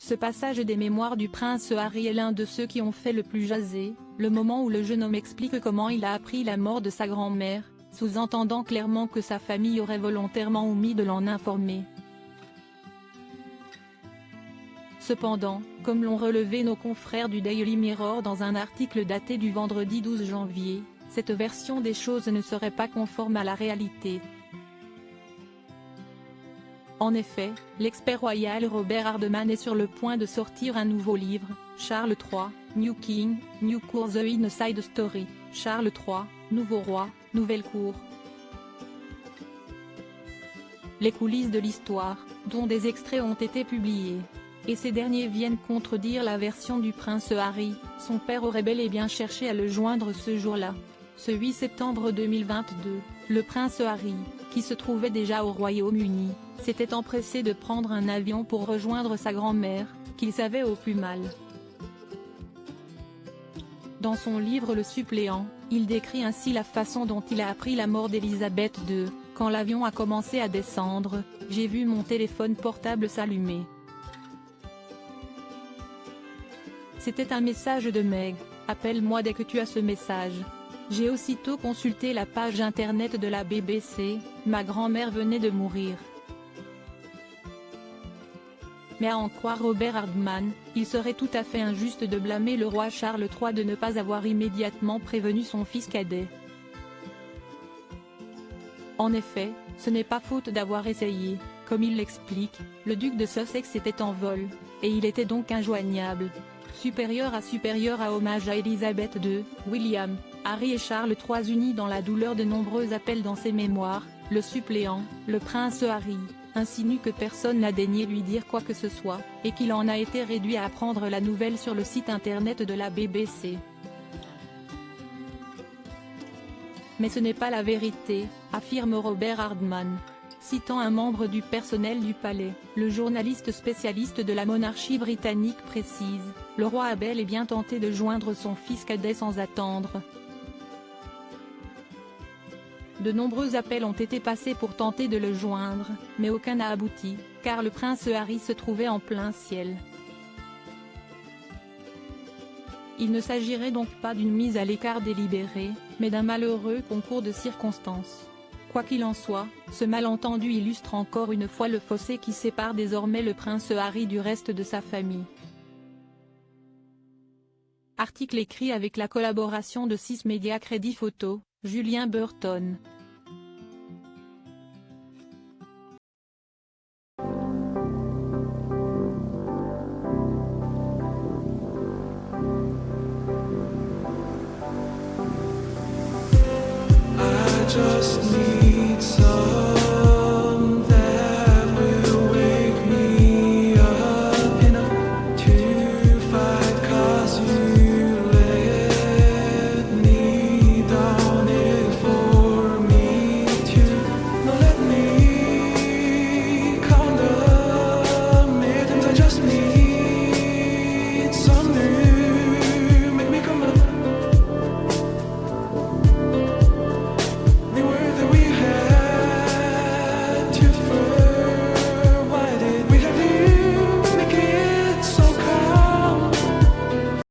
Ce passage des mémoires du prince Harry est l'un de ceux qui ont fait le plus jaser, le moment où le jeune homme explique comment il a appris la mort de sa grand-mère, sous-entendant clairement que sa famille aurait volontairement omis de l'en informer. Cependant, comme l'ont relevé nos confrères du Daily Mirror dans un article daté du vendredi 12 janvier, cette version des choses ne serait pas conforme à la réalité. En effet, l'expert royal Robert Hardman est sur le point de sortir un nouveau livre, Charles III, New King, New Cour, The Inside Story, Charles III, Nouveau Roi, Nouvelle Cour. Les coulisses de l'histoire, dont des extraits ont été publiés. Et ces derniers viennent contredire la version du prince Harry, son père aurait bel et bien cherché à le joindre ce jour-là. Ce 8 septembre 2022, le prince Harry, qui se trouvait déjà au Royaume-Uni, s'était empressé de prendre un avion pour rejoindre sa grand-mère, qu'il savait au plus mal. Dans son livre Le Suppléant, il décrit ainsi la façon dont il a appris la mort d'Élisabeth II. Quand l'avion a commencé à descendre, j'ai vu mon téléphone portable s'allumer. C'était un message de Meg, appelle-moi dès que tu as ce message. J'ai aussitôt consulté la page internet de la BBC, ma grand-mère venait de mourir. Mais à en croire Robert Hardman, il serait tout à fait injuste de blâmer le roi Charles III de ne pas avoir immédiatement prévenu son fils cadet. En effet, ce n'est pas faute d'avoir essayé, comme il l'explique, le duc de Sussex était en vol, et il était donc injoignable. Supérieur à hommage à Élisabeth II, William, Harry et Charles III unis dans la douleur de nombreux appels dans ses mémoires, le suppléant, le prince Harry, insinue que personne n'a daigné lui dire quoi que ce soit, et qu'il en a été réduit à apprendre la nouvelle sur le site internet de la BBC. Mais ce n'est pas la vérité, affirme Robert Hardman. Citant un membre du personnel du palais, le journaliste spécialiste de la monarchie britannique précise, le roi a bel et bien tenté de joindre son fils cadet sans attendre. De nombreux appels ont été passés pour tenter de le joindre, mais aucun n'a abouti, car le prince Harry se trouvait en plein ciel. Il ne s'agirait donc pas d'une mise à l'écart délibérée, mais d'un malheureux concours de circonstances. Quoi qu'il en soit, ce malentendu illustre encore une fois le fossé qui sépare désormais le prince Harry du reste de sa famille. Article écrit avec la collaboration de 6 médias Crédit Photo, Julien Burton. Just need